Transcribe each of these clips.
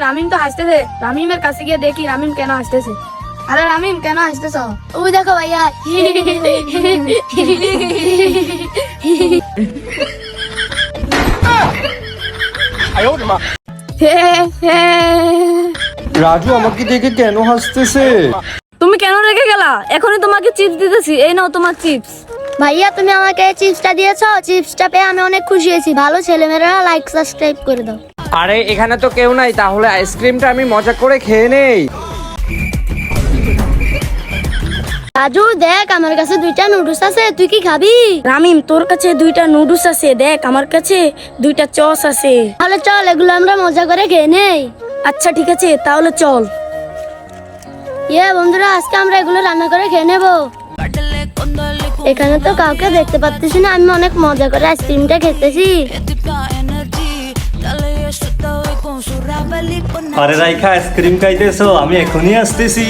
রামিম তো হাসতেছে, রামিমের কাছে গিয়ে দেখি রামিম কেন হাসতেছে। আরে রামিম কেন হাসতেছ? ওই দেখো ভাইয়া। রাজু আমাকে দেখে কেন হাসতেছে? তুমি কেন রেখে গেলা? এখনই তোমাকে চিপস দিতেছি, এই নাও তোমার চিপস। ভাইয়া তুমি আমাকে এই চিপসটা দিয়েছো, চিপসটা পেয়ে আমি অনেক খুশি হয়েছি। ভালো ছেলেমেয়েরা লাইক সাবস্ক্রাইব করে দাও। আরে এখানে তো কেউ নাই, তাহলে আইসক্রিমটা আমি মজা করে খেয়ে নেই। রাজু দেখ আমার কাছে 2টা নুডলস আছে, তুই কি খাবি? রামিম তোর কাছে 2টা নুডলস আছে, দেখ আমার কাছে 2টা চস আছে। তাহলে চল এগুলো আমরা মজা করে খেয়ে নেই। আচ্ছা ঠিক আছে তাহলে চল। বন্ধুরা আজকে আমরা এগুলো রান্না করে খেয়ে নেবো। এখানে তো কাউকে দেখতে পাচ্ছি না, আমি অনেক মজা করে আইসক্রিমটা খেতেছি। আরে রাইখা আইসক্রিম খাইতেছো? আমি এখনই আসতেছি।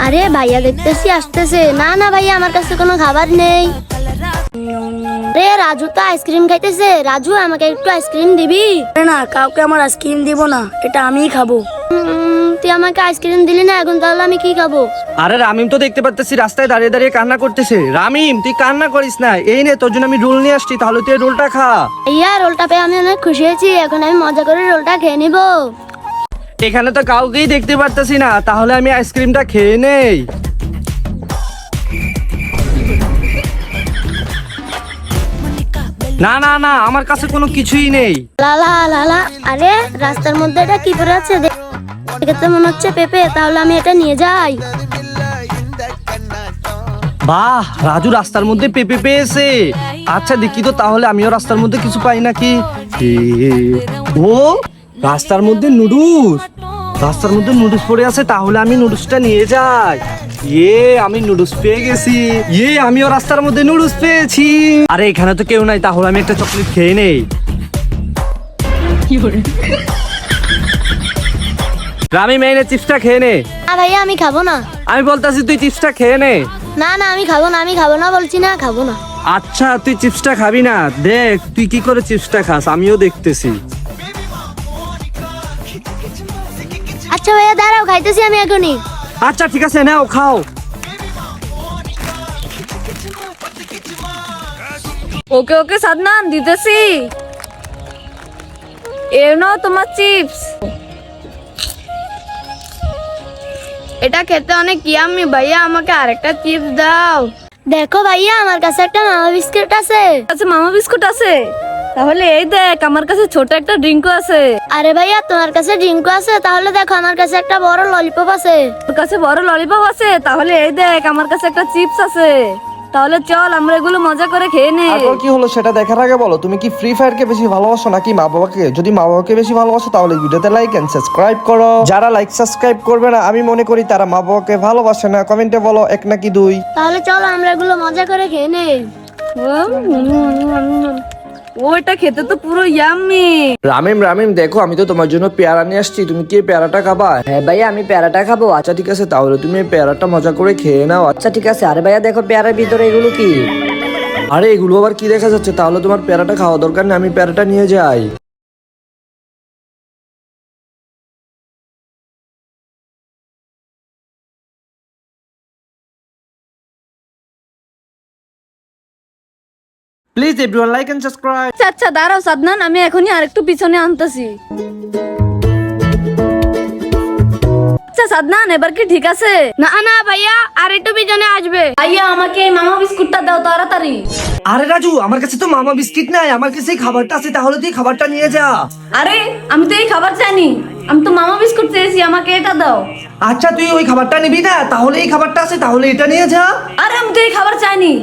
আরে ভাইয়া দেখতেছি আসতেছে। না না ভাইয়া আমার কাছে কোনো খাবার নেই। রে রাজু তো আইসক্রিম খাইতেছে। রাজু আমাকে একটু আইসক্রিম দিবি? না কাউকে আমার আইসক্রিম দিব না, এটা আমিই খাবো। তুই আমাকে আইসক্রিম দিলি না, এখন তাহলে আমি কি খাবো? আরে রামিম তো দেখতে পাচ্ছি রাস্তায় দাঁড়িয়ে দাঁড়িয়ে কান্না করতেছে। রামিম তুই কান্না করিস না, এই নে তোর জন্য আমি রোল নিয়ে আসছি, তাহলে তুই রোলটা খা। ভাইয়া রোলটা পেয়ে আমি অনেক খুশি হয়েছি, এখন আমি মজা করে রোলটা খেয়ে নিবো। এখানে তো কাউকেই দেখতে পারতেছি না, তাহলে আমি আইসক্রিমটা খেয়ে নেই। না না না আমার কাছে কোনো কিছুই নেই। লালা লালা, আরে রাস্তার মধ্যে এটা কি করে আছে? দেখে তো মনে হচ্ছে পেঁপে, তাহলে আমি এটা নিয়ে যাই। বাহ, রাজু রাস্তার মধ্যে পেঁপে পেয়েছে। আচ্ছা দেখি তো তাহলে আমিও রাস্তার মধ্যে কিছু পাই নাকি। ও রাস্তার মধ্যে নুডলস, রাস্তার মধ্যে নুডলস পড়ে আছে, তাহলে আমি নুডলসটা নিয়ে যাই। আমি নুডলস পেয়ে গেছি। আমিও রাস্তার মধ্যে নুডলস পেয়েছি। আরে এখানে তো কেউ নাই, তাহলে আমি একটা চকলেট খেয়ে নেই। রামি মেনে চিপসটা খেয়ে নে। না ভাইয়া আমি খাবো না। আমি বলতাছি তুই চিপসটা খেয়ে নে। না না আমি খাবো না, আমি খাবো না বলছি না, খাবো না। আচ্ছা তুই চিপসটা খাবি না? দেখ তুই কি করে চিপসটা খাস, আমিও দেখতেছি। আচ্ছা ভাইয়া দাঁড়াও, খাইতেছি আমি এখনই। আচ্ছা ঠিক আছে নাও খাও। ওকে ওকে সাদনান দিতেছি, এর নাও তোমার চিপস। এটা খেতে অনেক ইয়াম্মি, ভাইয়া আমাকে আরেকটা চিপস দাও। দেখো ভাইয়া আমার কাছে একটা মামা বিস্কুট আছে। আচ্ছা মামা বিস্কুট আছে, তাহলে এই দেখ আমার কাছে ছোট একটা ড্রিঙ্কও আছে। আরে ভাইয়া তোমার কাছে ড্রিঙ্ক আছে, তাহলে দেখো আমার কাছে একটা বড় ললিপপ আছে। তোর কাছে বড় ললিপপ আছে, তাহলে এই দেখ আমার কাছে একটা চিপস আছে। তাহলে চল আমরা এগুলো মজা করে খেয়ে নে। তারপর কি হলো সেটা দেখার আগে বলো, তুমি কি ফ্রি ফায়ার কে বেশি ভালোবাসো নাকি মা বাবাকে? যদি মা বাবাকে বেশি ভালোবাসো তাহলে ভিডিওতে লাইক এন্ড সাবস্ক্রাইব করো। যারা লাইক সাবস্ক্রাইব করবে না, আমি মনে করি তারা মা বাবাকে ভালোবাসে না। কমেন্টে বলো 1 নাকি 2। তাহলে চলো আমরা এগুলো মজা করে খেয়ে নেই। ওইটা খেতে তো পুরো ইয়াম্মি। রামিম দেখো আমি তো তোমার জন্য পেয়ারা নিয়ে আসছি, তুমি কি এই পেয়ারাটা খাবা? হ্যাঁ ভাইয়া আমি পেয়ারাটা খাবো। আচ্ছা ঠিক আছে তাহলে তুমি এই পেয়ারাটা মজা করে খেয়ে নাও। আচ্ছা ঠিক আছে। আরে ভাইয়া দেখো পেয়ারার ভিতরে এগুলো কি? আরে এগুলো আবার কি দেখা যাচ্ছে? তাহলে তোমার পেয়ারাটা খাওয়া দরকার নেই, আমি পেয়ারাটা নিয়ে যাই। Please everyone like and subscribe. আচ্ছা দাঁড়াও সাদনান, আমি এখনই আরেকটু পিছনে আনতেছি। আচ্ছা সাদনান এবার কি ঠিক আছে? না না ভাইয়া আর একটু পিছনে আসবে। ভাইয়া আমাকে এই মামা বিস্কুটটা দাও তাড়াতাড়ি। আরে রাজু আমার কাছে তো মামা বিস্কিট নাই, আমার কাছে এই খাবারটা আছে, তাহলে তুই খাবারটা নিয়ে যা। আরে আমি তো এই খাবার চাইনি, আমি তো মামা বিস্কুট চেয়েছি, আমাকে এটা দাও। আচ্ছা তুই ওই খাবারটা নিবি না, তাহলে এই খাবারটা আছে, তাহলে এটা নিয়ে যা। আরে আমি তো এই খাবার চাইনি,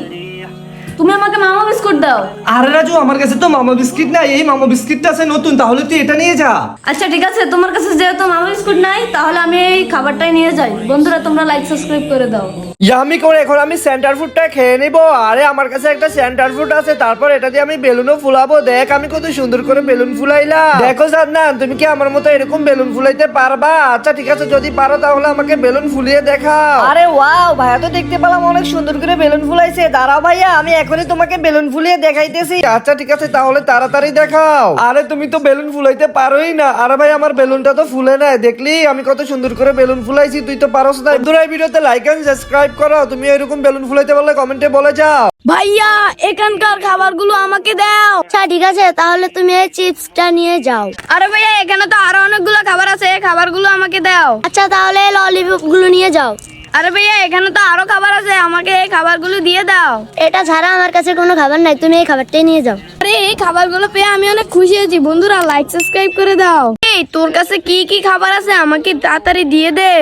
তুমি আমাকে মামা বিস্কুট দাও। আরে রাজু আমার কাছে তো মামা বিস্কিট নাই, এই মামা বিস্কিটটা আছে নতুন, তাহলে তুই এটা নিয়ে যা। আচ্ছা ঠিক আছে, তোমার কাছে যেহেতু মামা বিস্কুট নাই তাহলে আমি এই খাবারটাই নিয়ে যাই। বন্ধুরা তোমরা লাইক সাবস্ক্রাইব করে দাও। ইয়ামি করে এখন আমি সেন্টার ফুডটা খেয়ে নিব। আরে আমার কাছে একটা সেন্টার ফুড আছে, তারপর এটা দিয়ে আমি বেলুনও ফুলাবো। দেখ আমি কত সুন্দর করে বেলুন ফুলাইলাম। দেখো সাদনান, তুমি কি আমার মতো এরকম বেলুন ফুলাইতে পারবা? আচ্ছা ঠিক আছে, যদি পারো তাহলে আমাকে বেলুন ফুলিয়ে দেখাও। আরে ওয়াও, ভাইয়া তো দেখতে পেলাম অনেক সুন্দর করে বেলুন ফুলাইছে। দাঁড়াও ভাইয়া, আমি এখনই তোমাকে বেলুন ফুলিয়ে দেখাইতেছি। আচ্ছা ঠিক আছে, তাহলে তাড়াতাড়ি দেখাও। আরে তুমি তো বেলুন ফুলাইতে পারোই না। আরে ভাই আমার বেলুনটা তো ফুলে নাই, দেখলি আমি কত সুন্দর করে বেলুন ফুলাইছি, তুই তো পারোস না। বন্ধুরা এই ভিডিওতে লাইক এন্ড সাবস্ক্রাইব করো। তুমি এরকম বেলুন ফুলাইতে পারলে কমেন্টে বলে যাও। ভাইয়া এখানকার খাবারগুলো আমাকে দাও। আচ্ছা ঠিক আছে, তাহলে তুমি এই চিপসটা নিয়ে যাও। আরে ভাইয়া এখানে তো আরো অনেকগুলো খাবার আছে, এই খাবারগুলো আমাকে দাও। আচ্ছা তাহলে ললিপপ গুলো নিয়ে যাও। আরে ভাইয়া এখানে তো আরো খাবার আছে, আমাকে এই খাবারগুলো দিয়ে দাও। এটা ছাড়া আমার কাছে কোনো খাবার নাই, তুমি এই খাবারটাই নিয়ে যাও। আরে এই খাবারগুলো পেয়ে আমি অনেক খুশি হয়েছি। বন্ধুরা লাইক সাবস্ক্রাইব করে দাও। এই তোর কাছে কি কি খাবার আছে আমাকে তাড়াতাড়ি দিয়ে দে।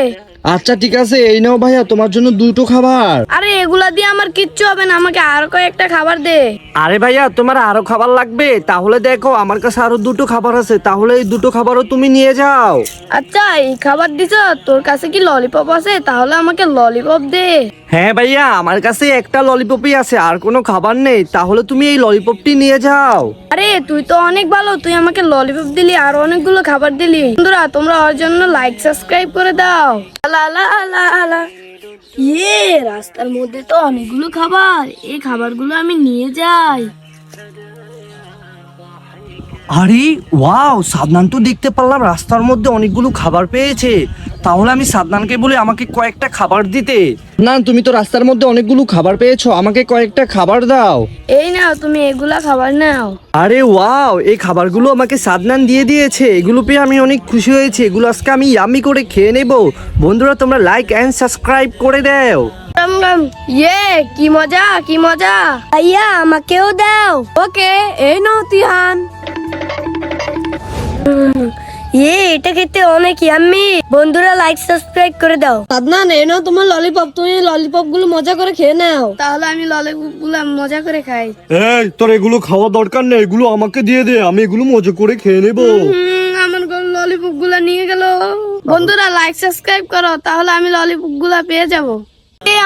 আচ্ছা ঠিক আছে, এই নাও ভাইয়া তোমার জন্য দুটো খাবার। আরে এগুলা দিয়ে আমার কিচ্ছু হবে না, আমাকে আরো কয়েকটা খাবার দে। আরে ভাইয়া তোমার আরো খাবার লাগবে? তাহলে দেখো আমার কাছে আরো দুটো খাবার আছে, তাহলে এই দুটো খাবারও তুমি নিয়ে যাও। আচ্ছা এই খাবার দিছ, তোর কাছে কি ললিপপ আছে? তাহলে আমাকে ললিপপ দে। হ্যাঁ ভাইয়া আমার কাছে একটা ললিপপই আছে, আর কোনো খাবার নেই, তাহলে তুমি এই ললিপপটি নিয়ে যাও। আরে তুই তো অনেক ভালো, তুই আমাকে ললিপপ দিলি আর অনেকগুলো খাবার দিলি। বন্ধুরা তোমরা ওর জন্য লাইক সাবস্ক্রাইব করে দাও। আলা আলা আলা আলা। ইয়ে রাস্তার মধ্যে তো অনেকগুলো খাবার, এই খাবারগুলো আমি নিয়ে যাই। আরে ওয়াও, সাদনান তো দেখতে পারলাম রাস্তার মধ্যে অনেকগুলো খাবার পেয়েছে। তাহলে আমি সাদনানকে বলি আমাকে কয়েকটা খাবার দিতে। না তুমি তো রাস্তার মধ্যে অনেকগুলো খাবার পেয়েছো, আমাকে কয়েকটা খাবার দাও। এই নাও তুমি এগুলা খাবার নাও। আরে ওয়াও, এই খাবারগুলো আমাকে সাদনান দিয়ে দিয়েছে, এগুলো পেয়ে আমি অনেক খুশি হয়েছি। এগুলো আজকে আমি ইয়ামি করে খেয়ে নেব। বন্ধুরা তোমরা লাইক এন্ড সাবস্ক্রাইব করে দাও। গাম গাম। ইয়ে কি মজা কি মজা। ভাইয়া আমাকেও দাও। ওকে এই নাও তিহান। ইয়ে এটা খেতে অনেক ইয়াম্মি। বন্ধুরা লাইক সাবস্ক্রাইব করে দাও। সাদনান এই নাও তোমার ললিপপ, তুমি ললিপপ গুলো মজা করে খেয়ে নাও। তাহলে আমি ললিপপ গুলো মজা করে খাই। এই তোর এগুলো খাওয়া দরকার নেই, এগুলো আমাকে দিয়ে দে, আমি এগুলো মজা করে খেয়ে নেব। আমার ললিপপ গুলা নিয়ে গেল। বন্ধুরা লাইক সাবস্ক্রাইব করো, তাহলে আমি ললিপপ গুলা পেয়ে যাব।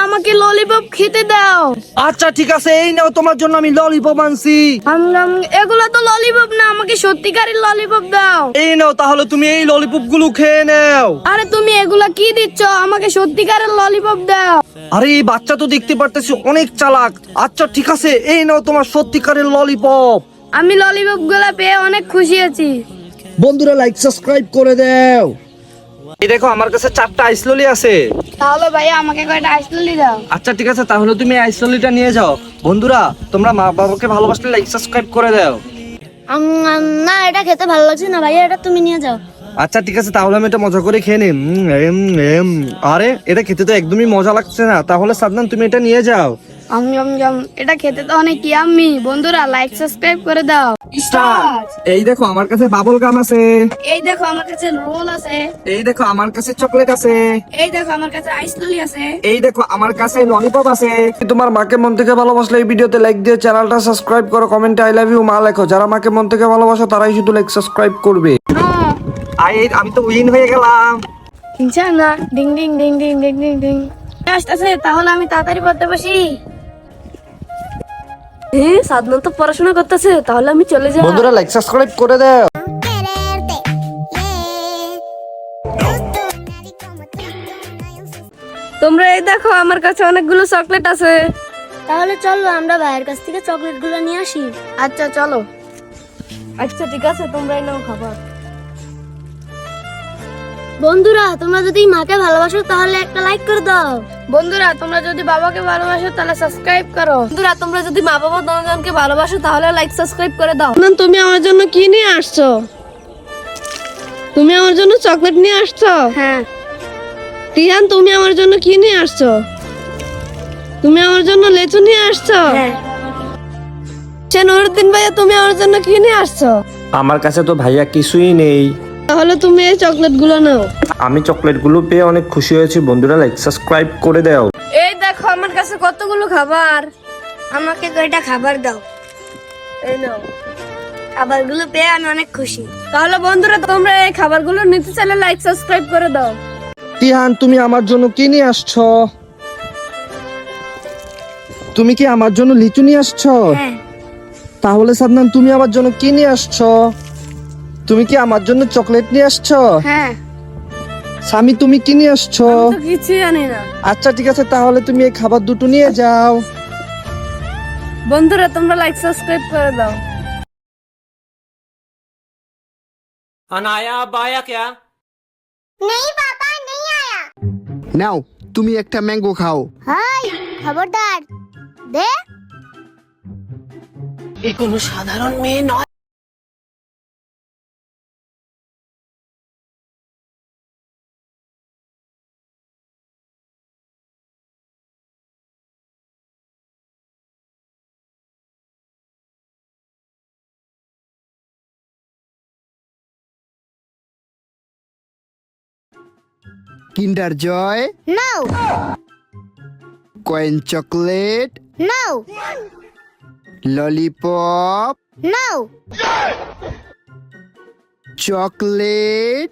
আমাকে ললিপপ খেতে দাও। আচ্ছা ঠিক আছে, এই নাও তোমার জন্য আমি ললিপপ আনছি। এগুলো তো ললিপপ না, আমাকে সত্যিকারের ললিপপ দাও। এই নাও তাহলে তুমি এই ললিপপ গুলো খেয়ে নাও। আরে তুমি এগুলা কি দিচ্ছ? আমাকে সত্যিকারের ললিপপ দাও। আরে এই বাচ্চা তো দেখতে পারতেছি অনেক চালাক। আচ্ছা ঠিক আছে, এই নাও তোমার সত্যিকারের ললিপপ। আমি ললিপপ গুলা পেয়ে অনেক খুশি আছি। বন্ধুরা লাইক সাবস্ক্রাইব করে দাও। এই দেখো আমার কাছে 4টা আইস ললি আছে। তাহলে ভাইয়া আমাকে কয়টা আইসললি দাও। আচ্ছা ঠিক আছে, তাহলে তুমি আইস ললিটা নিয়ে যাও। বন্ধুরা তোমরা মা বাবাকে ভালোবাসলে লাইক সাবস্ক্রাইব করে দাও। না এটা খেতে ভালো লাগছে না ভাইয়া, এটা তুমি নিয়ে যাও। আচ্ছা ঠিক আছে, তাহলে আমি এটা মজা করে খেয়ে নিই। আরে এটা খেতে তো একদমই মজা লাগছে না, তাহলে সাদনান তুমি এটা নিয়ে যাও। এটা খেতে তো অনেক ইয়াম্মি। বন্ধুরা লাইক সাবস্ক্রাইব করে দাও। স্টার্ট। এই দেখো আমার কাছে বাবল গাম আছে। এই দেখো আমার কাছে রোল আছে। এই দেখো আমার কাছে চকলেট আছে। এই দেখো আমার কাছে আইসললি আছে। এই দেখো আমার কাছে ললিপপ আছে। তোমার মাকে মন থেকে ভালোবাসলে এই ভিডিওতে লাইক দিয়ে চ্যানেলটা সাবস্ক্রাইব করো, কমেন্টে আই লাভ ইউ মা লেখো। যারা মাকে মন থেকে ভালোবাসো তারাই শুধু লাইক সাবস্ক্রাইব করবে। আমি তো উইন হয়ে গেলাম। না ding ding ding ding ding ding ding আসতেছে, তাহলে আমি তাড়াতাড়ি পড়তে বসি। সাদনান তো পড়াশোনা করতেছে, তাহলে আমি চলে যাই। বন্ধুরা লাইক সাবস্ক্রাইব করে দাও। তোমরা এই দেখো আমার কাছে অনেকগুলো চকলেট আছে। তাহলে চলো আমরা ভাইয়ের কাছ থেকে চকলেট গুলো নিয়ে আসি। আচ্ছা চলো। আচ্ছা ঠিক আছে, তোমরা নাও খাবার। বন্ধুরা তোমরা যদি মাকে ভালোবাসো তাহলে একটা লাইক করে দাও। বন্ধুরা তোমরা যদি বাবাকে ভালোবাসো তাহলে সাবস্ক্রাইব করো। বন্ধুরা তোমরা যদি মা বাবা দুজনকে ভালোবাসো তাহলে লাইক সাবস্ক্রাইব করে দাও। তুমি আমার জন্য কি নিয়ে আসছো? তুমি আমার জন্য চকলেট নিয়ে আসছো? হ্যাঁ। টিয়ান তুমি আমার জন্য কি নিয়ে আসছো? তুমি আমার জন্য লেচু নিয়ে আসছো? হ্যাঁ। নুরুদ্দিন ভাইয়া তুমি আমার জন্য কি নিয়ে আসছো? আমার কাছে তো ভাইয়া কিছুই নেই। তাহলে তুমি এই চকলেট গুলো নাও। আমি চকলেটগুলো পেয়ে অনেক খুশি হয়েছি। বন্ধুরা লাইক সাবস্ক্রাইব করে দাও। এই দেখো আমার কাছে কতগুলো খাবার। আমাকে কয়টা খাবার দাও। এই নাও। খাবারগুলো পেয়ে আমি অনেক খুশি। তাহলে বন্ধুরা তোমরা এই খাবারগুলো নিতে চাইলে লাইক সাবস্ক্রাইব করে দাও। তিহান তুমি আমার জন্য কি নিয়ে আসছো? তুমি কি আমার জন্য লিচু নিয়ে আসছো? হ্যাঁ। তাহলে সাদনান তুমি আমার জন্য কি নিয়ে আসছো? তুমি কি আমার জন্য চকলেট নিয়ে আসছো? হ্যাঁ। স্বামী তুমি কি নিয়ে আসছো? তো কিছুই জানি না। আচ্ছা ঠিক আছে, তাহলে তুমি এই খাবার দুটো নিয়ে যাও। বন্ধুরা তোমরা লাইক সাবস্ক্রাইব করে দাও। अनाया अब आया क्या? नहीं पापा नहीं आया। নাও তুমি একটা ম্যাঙ্গো খাও। হাই খবরদার দে। Kinder Joy, no coin chocolate, no lollipop, no chocolate,